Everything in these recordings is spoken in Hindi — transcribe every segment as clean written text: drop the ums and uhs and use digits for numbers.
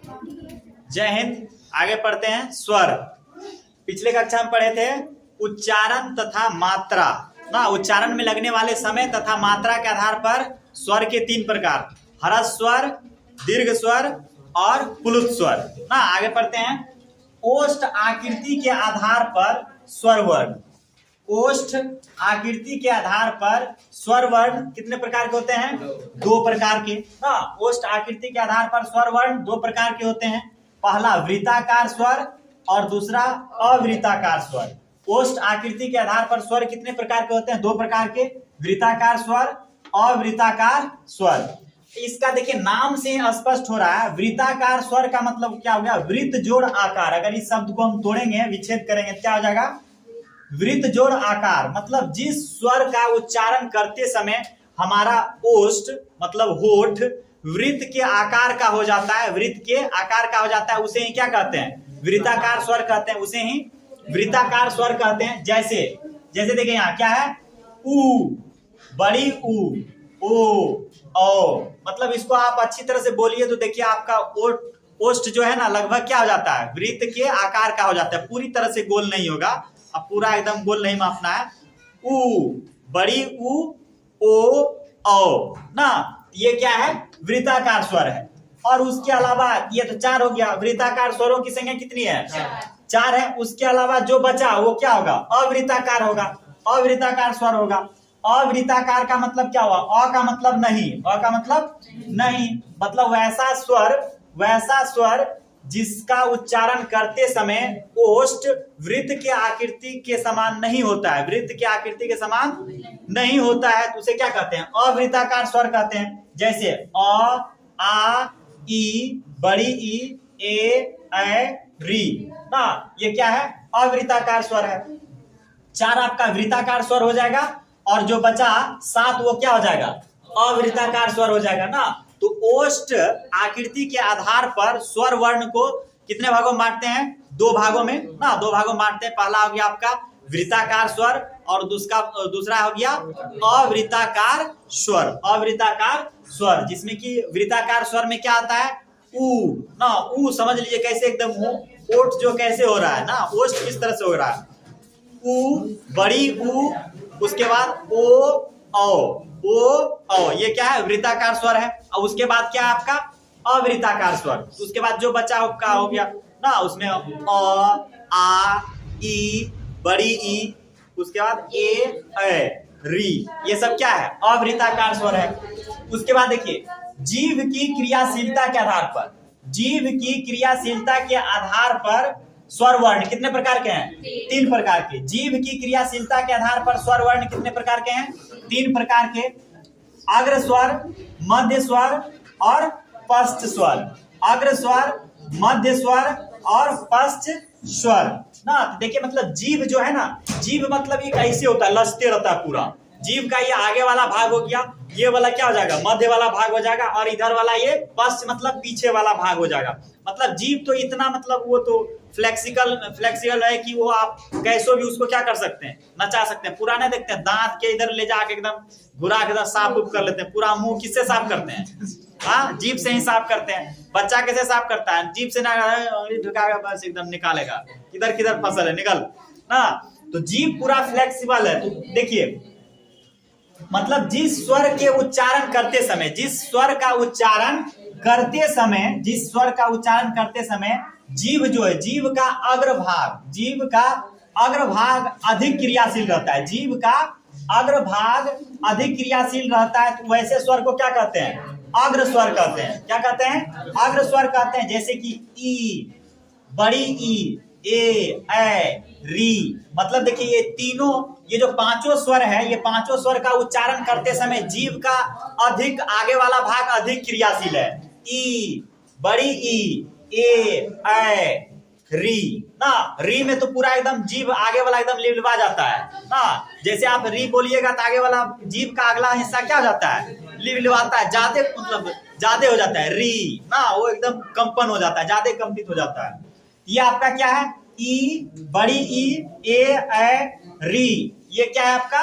जय हिंद। आगे पढ़ते हैं स्वर। पिछले कक्षा में पढ़े थे उच्चारण तथा मात्रा ना, उच्चारण में लगने वाले समय तथा मात्रा के आधार पर स्वर के 3 प्रकार, ह्रस्व स्वर, दीर्घ स्वर और प्लुत स्वर ना। आगे पढ़ते हैं ओष्ठ आकृति के आधार पर स्वर वर्ण। ओष्ठ आकृति के आधार पर स्वर वर्ण कितने प्रकार के होते हैं? 2 प्रकार के ना। ओष्ठ आकृति के आधार पर स्वर वर्ण 2 प्रकार के होते हैं। पहला वृत्ताकार स्वर और दूसरा अवृत्ताकार स्वर। ओष्ठ आकृति के आधार पर स्वर कितने प्रकार के होते हैं? 2 प्रकार के, वृत्ताकार स्वर, अवृत्ताकार स्वर। इसका देखिए नाम से स्पष्ट हो रहा है। वृत्ताकार स्वर का मतलब क्या हो गया? वृत्त जोड़ आकार। अगर इस शब्द को हम तोड़ेंगे, विच्छेद करेंगे, क्या हो जाएगा? वृत्त जोड़ आकार। मतलब जिस स्वर का उच्चारण करते समय हमारा ओष्ठ मतलब होठ वृत्त के आकार का हो जाता है, वृत्त के आकार का हो जाता है, उसे ही क्या कहते हैं? वृत्ताकार स्वर कहते हैं, उसे ही वृत्ताकार स्वर कहते हैं। जैसे देखिए यहाँ क्या है? ऊ, बड़ी ऊ, ओ, औ। मतलब इसको आप अच्छी तरह से बोलिए तो देखिए आपका ओष्ठ जो है ना लगभग क्या हो जाता है? वृत्त के आकार का हो जाता है। पूरी तरह से गोल नहीं होगा, अब पूरा एकदम गोल नहीं मापना है। ऊ, बड़ी ऊ, ओ, औ ना, ये क्या है? वृत्ताकार स्वर है। और उसके अलावा ये तो 4 हो गया। वृत्ताकार स्वरों की संख्या कितनी है? 4 है। उसके अलावा जो बचा वो क्या होगा? अवृत्ताकार होगा, अवृत्ताकार स्वर होगा। अवृत्ताकार का मतलब क्या हुआ? अ का मतलब नहीं, अ का मतलब नहीं, मतलब वैसा स्वर जिसका उच्चारण करते समय ओष्ठ वृत्त के आकृति के समान नहीं होता है, वृत्त के आकृति के समान नहीं होता है, तो उसे क्या कहते हैं? अवृत्ताकार स्वर कहते हैं। जैसे अ, आ, ई, बड़ी ई, ए, री ना, ये क्या है? अवृत्ताकार स्वर है। 4 आपका वृत्ताकार स्वर हो जाएगा और जो बचा 7 वो क्या हो जाएगा? अवृत्ताकार स्वर हो जाएगा ना। तो ओष्ठ आकृति के आधार पर स्वर वर्ण को कितने भागों में बांटते हैं? 2 भागों में ना, 2 भागों में बांटते हैं। पहला हो गया आपका वृत्ताकार स्वर और दूसरा हो गया अवृत्ताकार स्वर। अवृत्ताकार स्वर जिसमें कि वृत्ताकार स्वर में क्या आता है? ऊ ना, ऊ समझ लीजिए कैसे एकदम ओठ जो कैसे हो रहा है ना, ओष्ठ किस तरह से हो रहा है। ऊ, बड़ी ऊ, उसके बाद ओ, औ, ये क्या है? वृत्ताकार स्वर है। और उसके बाद क्या है आपका? अवृत्ताकार स्वर। उसके बाद जो बचा आपका हो गया ना, उसमें अ, आ, ई, बड़ी ई, उसके बाद ए, री, ये सब क्या है? अवृत्ताकार स्वर है। उसके बाद देखिए जीव की क्रियाशीलता के आधार पर, जीव की क्रियाशीलता के आधार पर स्वर वर्ण कितने प्रकार के हैं? 3 प्रकार के। जीव की क्रियाशीलता के आधार पर स्वर वर्ण कितने प्रकार के हैं? 3 प्रकार के। अग्र स्वर, मध्य स्वर और पश्च स्वर। अग्र स्वर, मध्य स्वर और पश्च स्वर ना। देखिए मतलब जीव जो है ना, जीव मतलब ये कैसे होता है? लचते रहता है पूरा। जीव का ये आगे वाला भाग हो गया, ये वाला क्या हो जाएगा? मध्य वाला भाग हो जाएगा, और इधर वाला ये पश्च मतलब पीछे वाला भाग हो जाएगा। मतलब जीव तो इतना मतलब वो तो फ्लेक्सिबल है कि वो आप कैसे भी उसको क्या कर सकते हैं? नचा सकते हैं। पुराने देखते हैं दांत के इधर ले जाके एकदम घुरा के साफ उफ कर लेते हैं। पूरा मुंह किससे साफ करते हैं? हाँ, जीभ से ही साफ करते हैं। बच्चा कैसे साफ करता है? जीभ से ना, उंगली ढुकाएगा बस एकदम निकालेगा, किधर किधर फसल है निकल ना। तो जीभ पूरा फ्लेक्सिबल है। तो देखिए मतलब जिस स्वर के उच्चारण करते समय, जिस स्वर का उच्चारण करते समय जीव जो है, जीव का अग्रभाग अधिक क्रियाशील रहता है। जीव का अग्रभाग अधिक क्रियाशील रहता है, तो वैसे स्वर को क्या कहते हैं? अग्र स्वर कहते हैं। क्या कहते हैं? अग्र स्वर कहते हैं। जैसे कि ई, बड़ी ई, ए, री। मतलब देखिए ये तीनों, ये जो 5 स्वर है, ये 5 स्वर का उच्चारण करते समय जीव का अधिक आगे वाला भाग अधिक क्रियाशील है। ई, बड़ी ई, ए, री ना। री में तो पूरा एकदम जीव आगे वाला एकदम लिबलिबा जाता है ना। जैसे आप री बोलिएगा तो आगे वाला जीव का अगला हिस्सा क्या हो जाता है? लिबलिबाता है, ज्यादा मतलब ज्यादा हो जाता है री ना, वो एकदम कंपन हो जाता है, ज्यादा कंपित हो जाता है। ये आपका क्या है? ई, बड़ी ई, ए, री, ये क्या है आपका?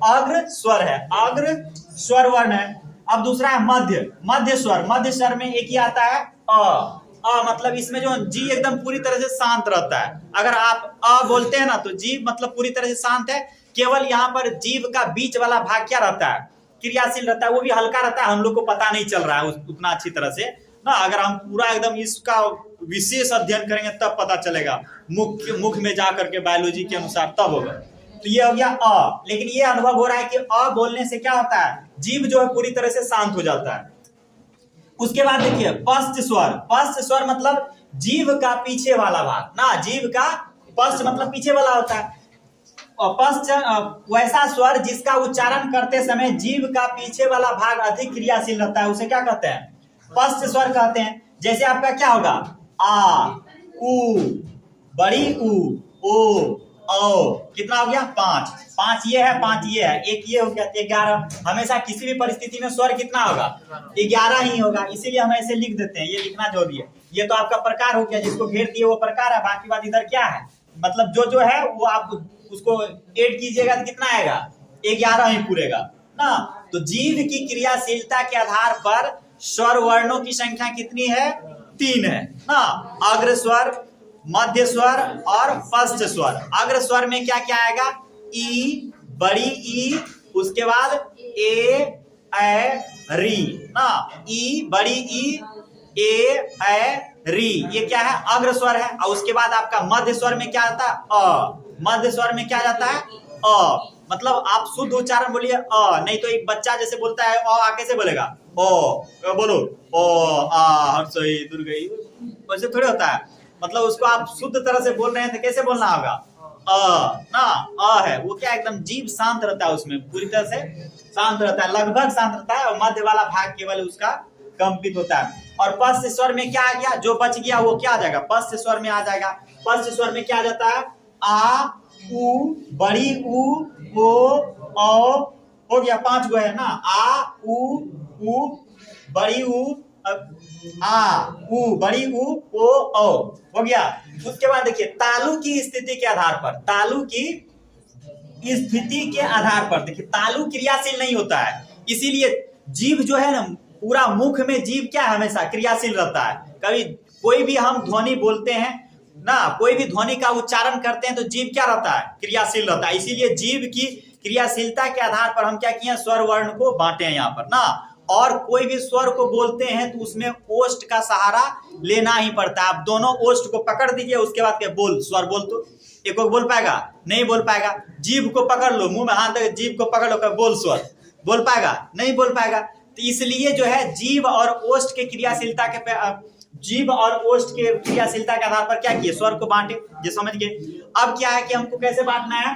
अग्र स्वर है, अग्र स्वर वर्ण है। अब दूसरा है मध्य स्वर। मध्य स्वर में एक ही आता है अ, मतलब इसमें जो जी एकदम पूरी तरह से शांत रहता है। अगर आप अ बोलते हैं ना तो जीव मतलब पूरी तरह से शांत है। केवल यहाँ पर जीव का बीच वाला भाग क्या रहता है, क्रियाशील रहता है, वो भी हल्का रहता है, हम लोग को पता नहीं चल रहा है उतना अच्छी तरह से ना। अगर हम पूरा एकदम इसका विशेष अध्ययन करेंगे तब पता चलेगा, मुख में जा करके बायोलॉजी के अनुसार तब होगा। तो ये हो गया अ। लेकिन ये अनुभव हो रहा है कि अ बोलने से क्या होता है, जीव जो है पूरी तरह से शांत हो जाता है। उसके बाद देखिए पश्च स्वर। पश्च स्वर मतलब जीव का पीछे वाला भाग ना, जीव का पश्च मतलब पीछे वाला होता है। और पश्च वैसा स्वर जिसका उच्चारण करते समय जीव का पीछे वाला भाग अधिक क्रियाशील रहता है, उसे क्या कहते हैं, पश्च स्वर कहते हैं। जैसे आपका क्या होगा, आ, उ, बड़ी उ, ओ, औ। कितना हो गया, 5। 5 ये है, 5 ये है, एक ये हो गया, 11। हमेशा किसी भी परिस्थिति में स्वर कितना होगा, 11 ही होगा, इसीलिए हम ऐसे लिख देते हैं। ये लिखना जो भी है, ये तो आपका प्रकार हो गया, जिसको घेर दिए वो प्रकार है। बाकी बात इधर क्या है, मतलब जो है वो आप उसको ऐड कीजिएगा तो कितना आएगा, 11 ही पूरेगा ना। तो जीव की क्रियाशीलता के आधार पर स्वर वर्णों की संख्या कितनी है, 3 है ना। अग्र स्वर, मध्य स्वर और पश्च स्वर। अग्र स्वर में क्या क्या आएगा, ई, बड़ी ई, उसके बाद ए, री ना, ई, बड़ी ई, ए, री, ये क्या है, अग्र स्वर है। और उसके बाद आपका मध्य स्वर में क्या आता है, अ। मध्य स्वर में क्या जाता है, अ। मतलब आप शुद्ध उच्चारण बोलिए अ, नहीं तो एक बच्चा जैसे बोलता है अ, कैसे बोलेगा, ओ बोलो, ओ आ हर्षई दुर्गई, वैसे थोड़ी होता है। मतलब उसको आप शुद्ध तरह से बोल रहे हैं तो कैसे बोलना होगा, अ ना, अ है वो क्या एकदम जीव शांत रहता है, उसमें पूरी तरह से शांत रहता है, लगभग शांत रहता है। और मध्य वाला भाग केवल उसका कंपित होता है। और पश्च स्वर में क्या आ गया, जो बच गया वो क्या आ जाएगा, पश्च स्वर में आ जाएगा। पश्च स्वर में क्या आ जाता है, आ, उ, बड़ी उ, ओ, हो गया, 5 गो है ना, आ, उ, बड़ी उ, आ, उ, बड़ी उ, ओ, हो गया। उसके बाद देखिए तालु की स्थिति के आधार पर, तालु की स्थिति के आधार पर देखिए तालु क्रियाशील नहीं होता है, इसीलिए जीव जो है ना पूरा मुख में जीव क्या है, हमेशा क्रियाशील रहता है। कभी कोई भी हम ध्वनि बोलते हैं ना, कोई भी ध्वनि का उच्चारण करते हैं तो जीव क्या रहता है, क्रियाशील रहता है। इसीलिए जीव की क्रियाशीलता के आधार पर हम क्या किए, स्वर वर्ण को बांटे हैं यहाँ पर ना। और कोई भी स्वर को बोलते हैं तो उसमें ओष्ठ का सहारा लेना ही पड़ता है। आप दोनों ओष्ठ को पकड़ दीजिए, उसके बाद क्या बोल, स्वर बोल, तो एक को बोल पाएगा, नहीं बोल पाएगा। जीभ को पकड़ लो, मुंह में हाथ जीभ को पकड़ लो, बोल स्वर, बोल पाएगा, नहीं बोल पाएगा। तो इसलिए जो है जीव और ओष्ठ के क्रियाशीलता के जीव और ओष्ठ के क्रियाशीलता के आधार पर क्या किए, स्वर को बांटे, ये समझ गए। अब क्या है कि हमको कैसे बांटना है,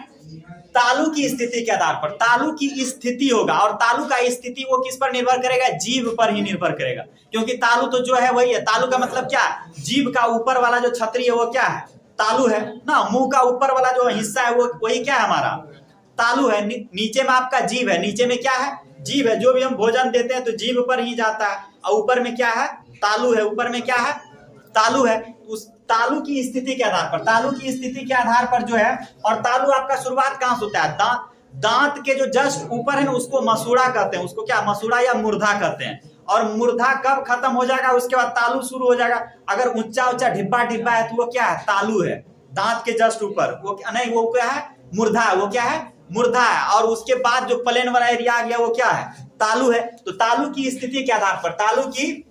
तालु की स्थिति के आधार पर। तालु की स्थिति होगा, और तालु का स्थिति वो किस पर निर्भर करेगा, जीव पर ही निर्भर करेगा। क्योंकि तालु तो जो है वही है, तालु का मतलब क्या है, जीव का ऊपर वाला जो छतरी है वो क्या है, तालु है ना। मुंह का ऊपर वाला जो हिस्सा है वो वही क्या है, हमारा तालु है। नीचे में आपका जीव है, नीचे में क्या है, जीव है। जो भी हम भोजन देते हैं तो जीव पर ही जाता है, और ऊपर में क्या है, तालु है। ऊपर में क्या है, तालु है। उस तालु की स्थिति के आधार पर, तालु की स्थिति के आधार पर जो है, और तालु आपका शुरुआत कहां से होता है, दांत के जो जस्ट ऊपर है ना उसको मसूड़ा कहते हैं, उसको क्या, मसूड़ा या मूर्धा कहते हैं। और मूर्धा कब खत्म हो जाएगा, उसके बाद तालु शुरू हो जाएगा। अगर ऊंचा ऊंचा ढिब्बा है तो वो क्या है, तालु है। दांत के जस्ट ऊपर वो नहीं, वो क्या है, मूर्धा है, वो क्या है, मूर्धा है। और उसके बाद जो प्लेन वाला एरिया आ गया वो क्या है, तालु है। तो तालु की स्थिति के आधार पर, तालु की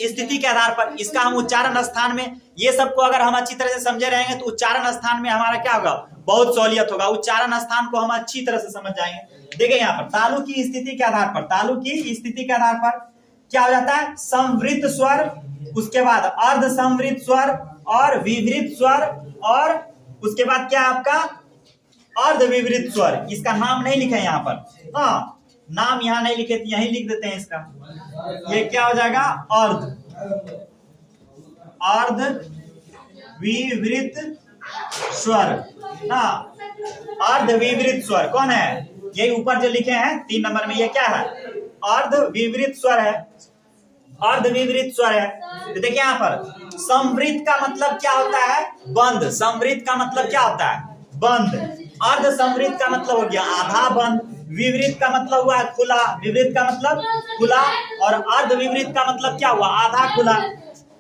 स्थिति के आधार पर इसका हम उच्चारण स्थान में, ये सबको अगर हम अच्छी तरह से समझे रहेंगे तो उच्चारण स्थान में हमारा क्या होगा, बहुत सहूलियत होगा। उच्चारण स्थान को हम अच्छी तरह से समझ जाएंगे। देखिए यहाँ पर तालु की स्थिति के आधार पर, तालु की स्थिति के आधार पर क्या हो जाता है, संवृत स्वर, उसके बाद अर्ध संवृत स्वर और विवृत स्वर, और उसके बाद क्या आपका अर्ध विवृत स्वर। इसका नाम नहीं लिखा है यहाँ पर, हाँ नाम यहाँ नहीं लिखे, यहीं लिख देते हैं इसका। ये क्या हो जाएगा, अर्ध विवृत स्वर ना। अर्ध विवृत स्वर कौन है, ये ऊपर जो लिखे हैं 3 नंबर में, ये क्या है, अर्ध विवृत स्वर है, अर्ध विवृत स्वर है। तो देखिए यहाँ पर संवृत का मतलब क्या होता है, बंद। संवृत का मतलब क्या होता है, बंद। अर्ध संवृत का मतलब हो गया आधा बंद, विवृत का मतलब हुआ खुला, विवृत का मतलब खुला, और अर्ध विवृत का मतलब क्या हुआ, आधा खुला।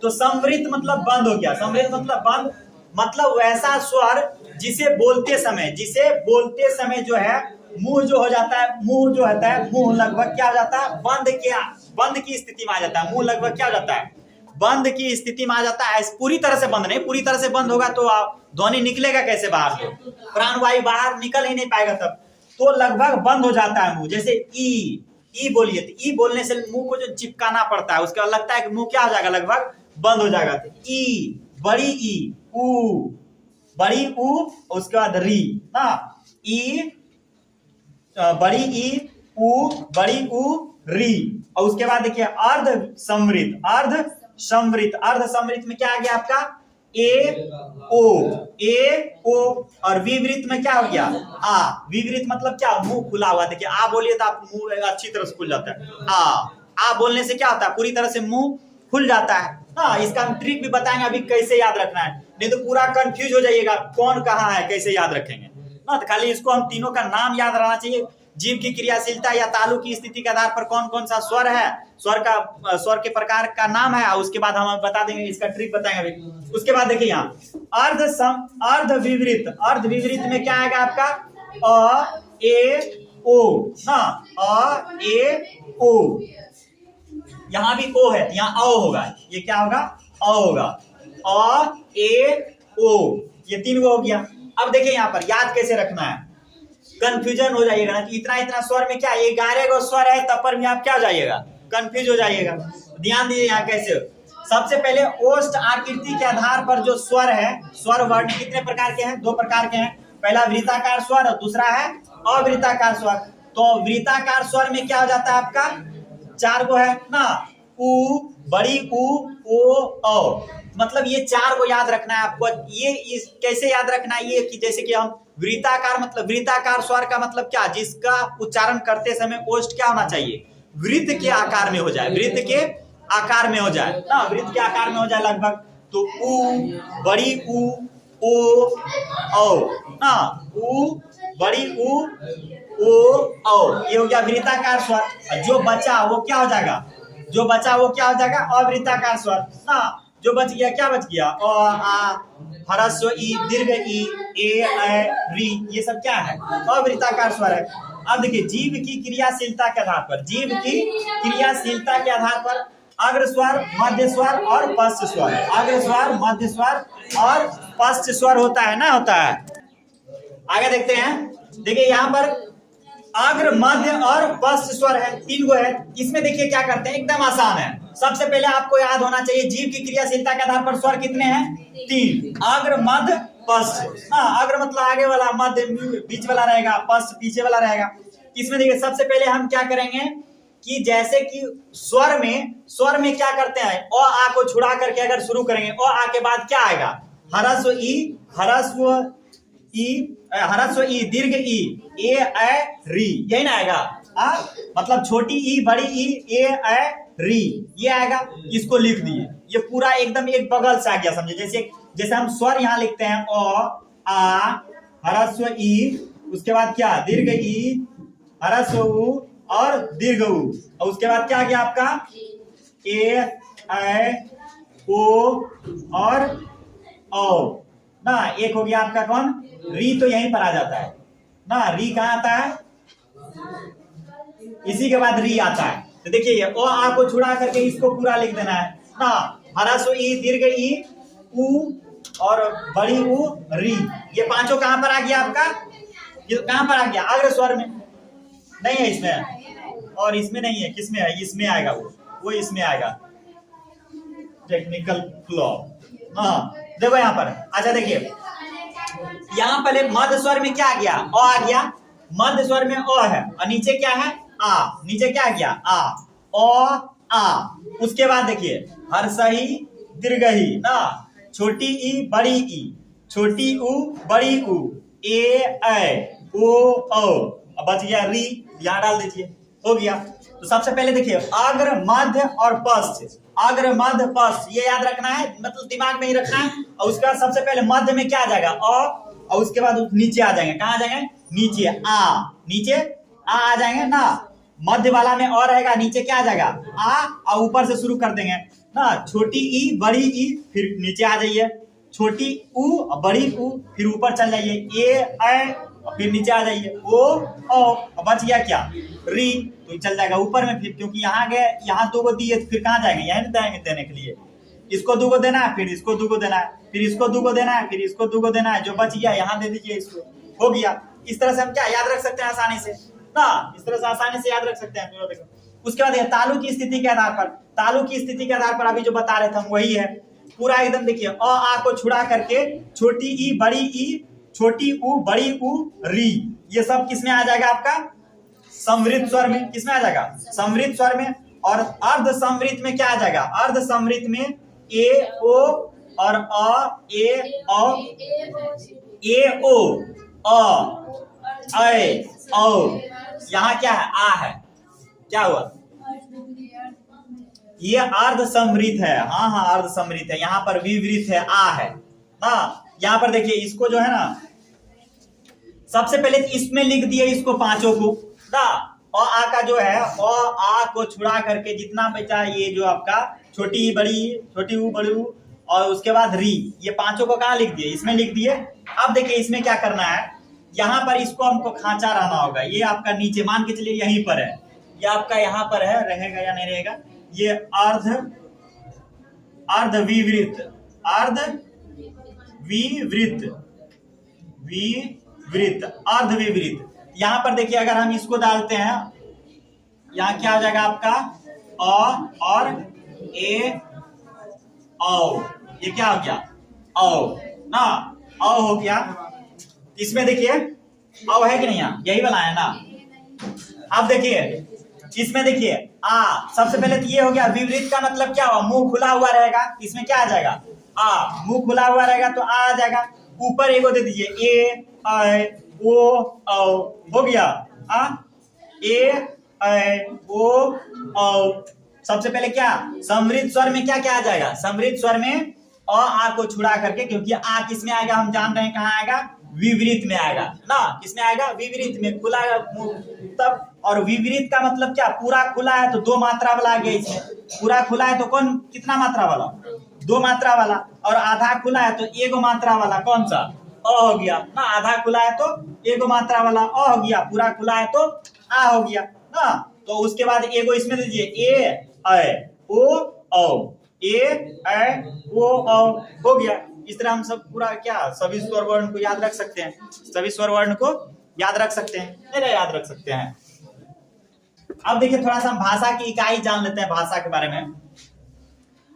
तो संवृत मतलब बंद हो गया, संवृत मतलब बंद, मतलब वैसा स्वर जिसे बोलते समय जो है मुंह जो हो जाता है, मुंह जो होता है, मुंह लगभग क्या हो जाता है, बंद की स्थिति में आ जाता है। मुंह लगभग क्या हो जाता है, बंद की स्थिति में आ जाता है। पूरी तरह से बंद नहीं, पूरी तरह से बंद होगा तो ध्वनि निकलेगा कैसे बाहर, तो प्राणवायु बाहर निकल ही नहीं पाएगा तब, तो लगभग बंद हो जाता है मुंह। जैसे ई बोलिए, तो ई बोलने से मुंह को जो चिपकाना पड़ता है, उसके बाद लगता है कि मुंह क्या हो जाएगा, लगभग बंद हो जाएगा। तो ई, बड़ी ई, ऊ, बड़ी ऊ, उसके बाद री ना, ई, बड़ी ई, ऊ, बड़ी ऊ, री, और उसके बाद देखिए अर्ध संवृत में क्या आ गया आपका, ए ओ, और विवृत में क्या हो गया, आ। विवृत मतलब क्या, मुंह खुला हुआ। देखिए आ बोलिए तो आप मुंह अच्छी तरह से खुल जाता है। आ बोलने से क्या होता है, पूरी तरह से मुंह खुल जाता है ना। इसका हम ट्रिक भी बताएंगे अभी कैसे याद रखना है, नहीं तो पूरा कंफ्यूज हो जाइएगा कौन कहाँ है, कैसे याद रखेंगे ना। तो खाली इसको हम तीनों का नाम याद रहना चाहिए। जीव की क्रियाशीलता या तालु की स्थिति के आधार पर कौन कौन सा स्वर है, स्वर के प्रकार का नाम है, उसके बाद हम बता देंगे, इसका ट्रिक बताएंगे अभी। उसके बाद देखिए यहाँ अर्ध विवृत में क्या आएगा आपका, अ ए ओ ना, अ ए ओ, यहाँ भी ओ है, यहाँ अ होगा, ये क्या होगा, अ होगा, अ ए ओ, ये तीन गो हो गया। अब देखिए यहाँ पर याद कैसे रखना है, कंफ्यूजन हो जाइएगा ना कि इतना स्वर में क्या 11 गो स्वर है, तब पर भी आप क्या हो जाइएगा, कंफ्यूज हो जाइएगा। ध्यान दीजिए यहाँ कैसे। सबसे पहले ओष्ठ आकृति के आधार पर जो स्वर है, स्वर वर्ण कितने प्रकार के हैं, 2 प्रकार के हैं। पहला वृत्ताकार स्वर और दूसरा है अवृत्ताकार स्वर। तो वृत्ताकार स्वर में क्या हो जाता है आपका, 4 गो है ना, उ, बड़ी उ, ओ, औ, मतलब ये 4 को याद रखना है आपको। ये कैसे याद रखना है, ये कि जैसे कि हम वृत्ताकार, मतलब वृत्ताकार स्वर का मतलब क्या, जिसका उच्चारण करते समय ओष्ठ क्या होना चाहिए, वृत्त के आकार में हो जाए, वृत्त के आकार में हो जाए ना, वृत्त के आकार में हो जाए लगभग। तो उ, बड़ी उ, ओ, औ ना, उ, बड़ी उ, ओ, औ, ये हो गया वृत्ताकार स्वर। जो बचा वो क्या हो जाएगा, जो बचा वो क्या हो जाएगा, अवृत्ताकार स्वर ना। जो बच गया, क्या बच गया, अ, आ, ह्रस्व ई, दीर्घ ई, ए, री, ये सब क्या है, अवृत्ताकार स्वर है। अब देखिए जीव की क्रियाशीलता के आधार पर, जीव की क्रियाशीलता के आधार पर अग्र स्वर, मध्य स्वर और पश्च स्वर, अग्र स्वर, मध्य स्वर और पश्च स्वर होता है ना, होता है। आगे देखते हैं, देखिए यहाँ पर अग्र, मध्य और पश्च स्वर है, 3 गो है। इसमें देखिए क्या करते हैं, एकदम आसान है। सबसे पहले आपको याद होना चाहिए जीव की क्रियाशीलता के आधार पर स्वर कितने हैं, 3, अग्र, मध्य, पश्च। अग्र मतलब आगे वाला, मध्य बीच वाला रहेगा, पश्च पीछे वाला रहेगा। इसमें देखिए सबसे पहले हम क्या करेंगे कि जैसे कि स्वर में क्या करते हैं, अ आ को छुड़ा करके अगर शुरू करेंगे, अ आ के बाद क्या आएगा, ह्रस्व ई, ह्रस्व ई, दीर्घ ई, ए, री, यही ना आएगा। मतलब छोटी ई, बड़ी ई, ए, री, ये आएगा। इसको लिख दिए, ये पूरा एकदम एक बगल से आ गया, समझे। जैसे हम स्वर यहाँ लिखते हैं, अ आ, ह्रस्व ई, उसके बाद क्या, दीर्घ ई, ह्रस्व उ और दीर्घ उ, और उसके बाद क्या आ गया आपका, ए, ओ और औ ना। एक हो गया आपका कौन, री, तो यहीं पर आ जाता है ना। री कहाँ आता है, इसी के बाद री आता है। तो देखिए ये ओ आ को छुड़ा करके इसको पूरा लिख देना है ना। ह्रस्व ई, दीर्घ ई, उ और बड़ी उ, री, ये पांचों कहां पर आ गया आपका, ये कहां पर आ गया, अग्र स्वर में नहीं है, इसमें और इसमें नहीं है, किसमें है, इसमें आएगा, वो इसमें आएगा, टेक्निकल फ्लॉ। हाँ देखो यहाँ पर, अच्छा देखिए यहाँ पहले मध्य स्वर में क्या आ गया, अ आ गया, मध्य स्वर में अ है, और नीचे क्या है, आ, नीचे क्या आ गया, आ, ओ, आ। उसके बाद देखिए हर्षही, दीर्घही ना, छोटी ई, बड़ी ई, छोटी उ, बड़ी उ, ए, ओ, औ, बच गया री, यहाँ डाल दीजिए, हो गया। तो सबसे पहले देखिए अग्र, मध्य और पश्च, अग्र, मध्य, पश्च, ये याद रखना है, मतलब दिमाग में ही रखना है। और उसके बाद सबसे पहले मध्य में क्या आ जाएगा, अ, और उसके बाद नीचे आ जाएंगे, कहाँ आ जाएंगे, नीचे, आ, नीचे आ जाएंगे ना। मध्य वाला में और रहेगा, नीचे क्या आ जाएगा, आ, और ऊपर से शुरू कर देंगे। ना, छोटी ई बड़ी ई, फिर नीचे आ जाइए, छोटी ऊ बड़ी ऊ, फिर ऊपर चल जाइए, ए फिर नीचे आ जाइए, ओ औ, बच गया क्या, री, तो चल जाएगा ऊपर में फिर, क्योंकि यहाँ गए, यहाँ 2 को दिए, फिर कहाँ जाएंगे, यही जाएंगे देने के लिए, इसको 2 को देना है, फिर इसको 2 को देना है, फिर इसको 2 को देना है, फिर इसको 2 को देना है, जो बच गया यहाँ दे दीजिए इसको, हो गया। इस तरह से हम क्या याद रख सकते हैं आसानी से ना, इस तरह से आसानी से याद रख सकते हैं। देखो उसके बाद तालु की स्थिति के आधार पर, तालु की स्थिति के आधार पर अभी जो बता रहे थे हम वही है पूरा एकदम। देखिए अ आ को छुड़ा करके छोटी ई बड़ी ई, छोटी ऊ बड़ी ऊ, री, ये सब किसमें आ जाएगा आपका, समृद्ध स्वर में। किसमें आ जाएगा, समृद्ध स्वर में। और अर्ध समृद्ध में क्या आ जाएगा, अर्ध समृद्ध में ए ओ और अ, ए औ, ए ओ अ ऐ औ, यहाँ क्या है, आ है, क्या हुआ, ये अर्ध समृद्ध है, हाँ हाँ अर्ध समृद्ध है, यहाँ पर विवृत है, आ है ना। यहाँ पर देखिए इसको जो है ना, सबसे पहले इसमें लिख दिए इसको पांचों को ना, अ आ का जो है अ आ को छुड़ा करके जितना बचा, ये जो आपका छोटी बड़ी, छोटी ऊ बड़ी ऊ, और उसके बाद री, ये पांचों को कहाँ लिख दिए, इसमें लिख दिए। अब देखिए इसमें क्या करना है, यहाँ पर इसको हमको खांचा रहना होगा, ये आपका नीचे मान के चलिए यहीं पर है, ये आपका यहाँ पर है, रहेगा या नहीं रहेगा, ये अर्ध, अर्ध विवृत, अर्ध विवृत, विवृत, अर्ध विवृत। यहाँ पर देखिए अगर हम इसको डालते हैं, यहाँ क्या हो जाएगा आपका अ और ए औ, ये क्या हो गया, औ ना, औ हो गया। इसमें देखिए औ है कि नहीं, यहाँ यही वाला है ना। अब देखिए इसमें देखिए आ, सबसे पहले तो ये हो गया, विवृत का मतलब क्या हुआ, मुंह खुला हुआ रहेगा, इसमें क्या आ जाएगा, आ, मुंह खुला हुआ रहेगा तो आ जाएगा। ऊपर एगो दे दीजिए, ए ऐ ओ औ, हो गया आ, ए ऐ ओ औ। सबसे पहले क्या, समृद्ध स्वर में क्या क्या आ जाएगा, समृद्ध स्वर में अ आ को छुड़ा करके, क्योंकि आ किस में आएगा, हम जान रहे हैं कहाँ आएगा, विवृत में आएगा ना, किसमें आएगा, विवृत में, खुला तब। और विवृत का मतलब क्या, पूरा खुला है तो 2 मात्रा वाला आ गया इसमें, पूरा खुला है तो कौन, कितना मात्रा वाला, 2 मात्रा वाला, और आधा खुला है तो 1 मात्रा वाला, कौन सा, अ हो गया ना, आधा खुला है तो 1 मात्रा वाला अ हो गया, पूरा खुला है तो आ हो गया ना। तो उसके बाद एगो इसमें दीजिए, ए ऐ ओ औ, ए ऐ ओ औ, हो गया। इस तरह हम सब पूरा क्या, सभी स्वर वर्ण को याद रख सकते हैं, सभी स्वर वर्ण को याद रख सकते हैं, नहीं याद रख सकते हैं। अब देखिए थोड़ा सा हम भाषा की इकाई जान लेते हैं, भाषा के बारे में।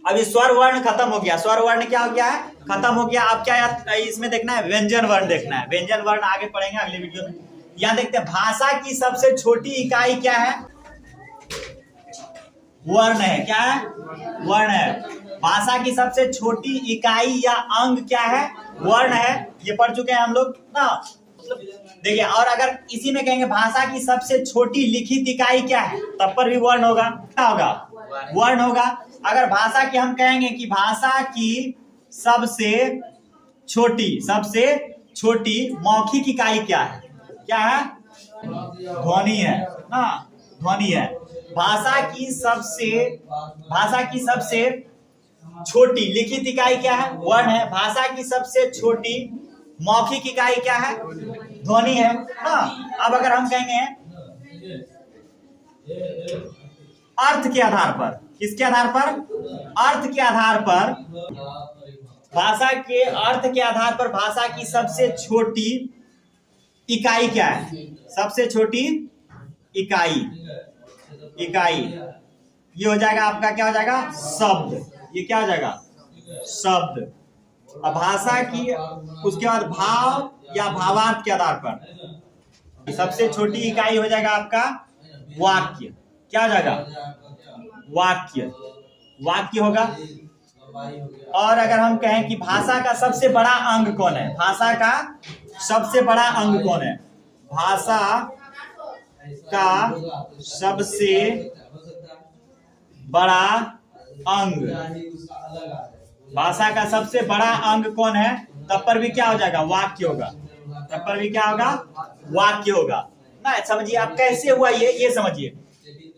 अभी स्वर वर्ण खत्म हो गया, स्वर वर्ण क्या हो गया है, खत्म हो गया। अब क्या इसमें देखना है, व्यंजन वर्ण देखना है, व्यंजन वर्ण आगे पढ़ेंगे अगले वीडियो में। यहाँ देखते हैं भाषा की सबसे छोटी इकाई क्या है, वर्ण है, क्या है, वर्ण है। भाषा की सबसे छोटी इकाई या अंग क्या है, वर्ण है, ये पढ़ चुके हैं हम लोग ना। देखिए और अगर इसी में कहेंगे भाषा की सबसे छोटी लिखित इकाई क्या है, तब पर भी वर्ण होगा, क्या होगा, वर्ण होगा। अगर भाषा की हम कहेंगे कि भाषा की सबसे छोटी मौखिक इकाई क्या है, क्या है, ध्वनि है ना, ध्वनि है। भाषा की सबसे छोटी लिखित इकाई क्या है, वर्ण है। भाषा की सबसे छोटी मौखिक इकाई क्या है, ध्वनि है ना। अब अगर हम कहेंगे अर्थ के आधार पर, किसके आधार पर, अर्थ के आधार पर, भाषा के अर्थ के आधार पर भाषा की सबसे छोटी इकाई क्या है, सबसे छोटी इकाई ये हो जाएगा आपका, क्या हो जाएगा, शब्द। ये क्या हो जाएगा, शब्द। अब भाषा की उसके बाद भाव या भावार्थ के आधार पर सबसे छोटी इकाई हो जाएगा आपका वाक्य। क्या हो जाएगा, वाक्य होगा। और अगर हम कहें कि भाषा का सबसे बड़ा अंग कौन है, भाषा का सबसे बड़ा अंग कौन है, भाषा का सबसे बड़ा अंग, भाषा का सबसे बड़ा अंग कौन है, तब पर भी क्या हो जाएगा, वाक्य होगा, तब पर भी क्या होगा, वाक्य होगा ना। समझिए आप कैसे हुआ ये समझिए।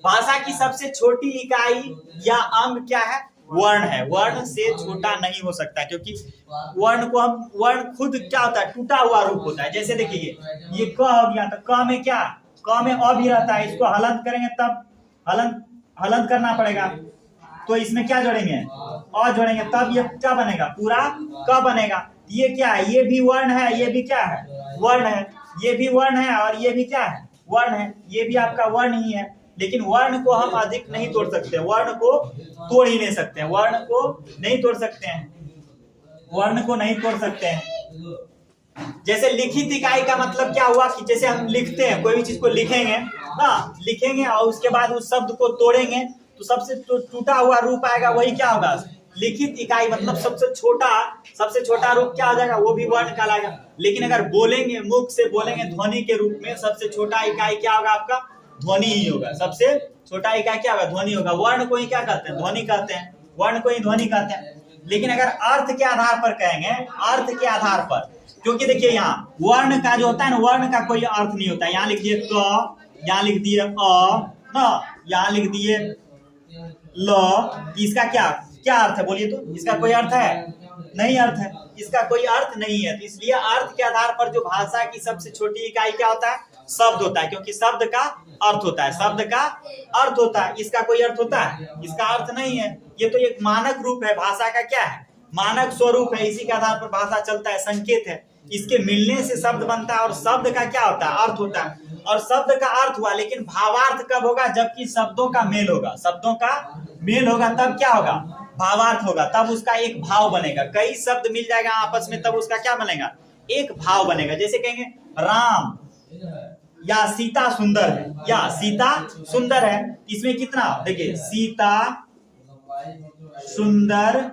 भाषा की सबसे छोटी इकाई या अंग क्या है, वर्ण है, वर्ण से छोटा नहीं हो सकता, क्योंकि वर्ण खुद क्या होता है, टूटा हुआ रूप होता है। जैसे देखिए ये क हो गया, तो क में क्या, क में अ भी रहता है, इसको हलंत करेंगे तब हलंत करना पड़ेगा, तो इसमें क्या जोड़ेंगे, अ जोड़ेंगे, तब ये क्या बनेगा, पूरा क बनेगा। ये क्या है, ये भी वर्ण है, ये भी क्या है, वर्ण है, ये भी वर्ण है और ये भी क्या है, वर्ण है, ये भी आपका वर्ण ही है। लेकिन वर्ण को हम अधिक नहीं तोड़ सकते, वर्ण को तोड़ ही नहीं सकते हैं, वर्ण को नहीं तोड़ सकते हैं, वर्ण को नहीं तोड़ सकते हैं। जैसे लिखित इकाई का मतलब क्या हुआ कि जैसे हम लिखते हैं, कोई भी चीज को लिखेंगे ना, लिखेंगे और उसके बाद उस शब्द को तोड़ेंगे तो सबसे टूटा हुआ रूप आएगा, वही क्या होगा, लिखित इकाई। मतलब सबसे छोटा रूप क्या हो जाएगा, वो भी वर्ण कहलाएगा। लेकिन अगर बोलेंगे, मुख से बोलेंगे ध्वनि के रूप में, सबसे छोटा इकाई क्या होगा, आपका ध्वनि ही होगा। सबसे छोटा इकाई क्या होगा, ध्वनि होगा। वर्ण को ही क्या कहते हैं, ध्वनि कहते हैं, वर्ण को ही ध्वनि कहते हैं। लेकिन अगर अर्थ के आधार पर कहेंगे, अर्थ के आधार पर, क्योंकि देखिए यहाँ वर्ण का जो होता है ना, वर्ण का कोई अर्थ नहीं होता है। यहाँ लिख दिए क, यहाँ लिख दिए अ ना, यहाँ लिख दिए ल, इसका क्या अर्थ है, बोलिए तो, इसका कोई अर्थ है नहीं, अर्थ है, इसका कोई अर्थ नहीं है। तो इसलिए अर्थ के आधार पर जो भाषा की सबसे छोटी इकाई क्या होता है, शब्द होता है, क्योंकि शब्द का अर्थ होता है, शब्द का अर्थ होता है। इसका कोई अर्थ होता है, इसका अर्थ नहीं है। ये तो एक मानक रूप है, भाषा का क्या है, मानक स्वरूप है, इसी के आधार पर भाषा चलता है, संकेत है। इसके मिलने से शब्द बनता है और शब्द का क्या होता है, अर्थ होता है। और शब्द का अर्थ हुआ, लेकिन भावार्थ कब होगा, जबकि शब्दों का मेल होगा, शब्दों का मेल होगा, तब क्या होगा, भावार्थ होगा, तब उसका एक भाव बनेगा। कई शब्द मिल जाएगा आपस में, तब उसका क्या बनेगा, एक भाव बनेगा। जैसे कहेंगे राम या सीता सुंदर है, या सीता सुंदर है, इसमें कितना, देखिए सीता सुंदर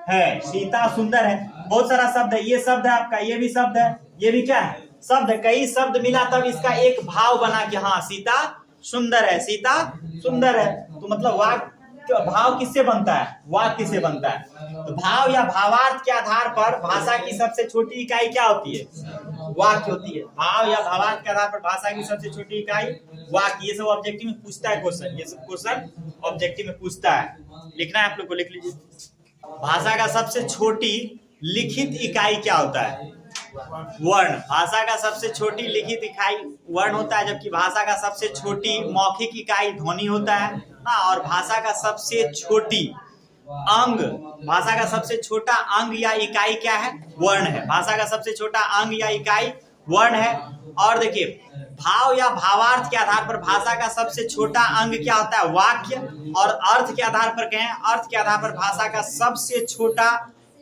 है, सीता सुंदर है, बहुत सारा शब्द है। ये शब्द है आपका, ये भी शब्द है, ये भी क्या है, शब्द है। कई शब्द मिला तब इसका एक भाव बना कि हाँ सीता सुंदर है, सीता सुंदर है। तो मतलब भाव किससे बनता है, वाक्य से बनता है। तो भाव या भावार्थ के आधार पर भाषा की सबसे छोटी इकाई क्या होती है, वाक्य होती है। भाव या भावार्थ के आधार पर भाषा की सबसे छोटी इकाई वाक्य। ये सब ऑब्जेक्टिव में पूछता है क्वेश्चन, ये सब क्वेश्चन ऑब्जेक्टिव में पूछता है। लिखना है आप लोग को, लिख लीजिए। भाषा का सबसे छोटी लिखित इकाई क्या होता है, वर्ण। भाषा का सबसे छोटी लिखित इकाई वर्ण होता है, जबकि भाषा का सबसे छोटी मौखिक इकाई ध्वनि होता है ना। और भाषा का सबसे छोटी अंग, भाषा का सबसे छोटा अंग या इकाई क्या है, वर्ण है। भाषा का सबसे छोटा अंग या इकाई वर्ण है। और देखिए भाव या भावार्थ के आधार पर भाषा का सबसे छोटा अंग क्या होता है, वाक्य। और अर्थ के आधार पर कहें, अर्थ के आधार पर भाषा का सबसे छोटा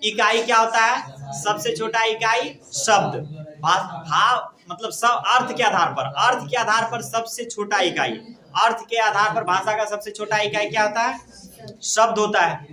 इकाई क्या होता है, सबसे छोटा इकाई शब्द। भाव मतलब सब अर्थ के आधार पर, अर्थ के आधार पर सबसे छोटा इकाई, अर्थ के आधार पर भाषा का सबसे छोटा इकाई क्या होता है, शब्द होता है।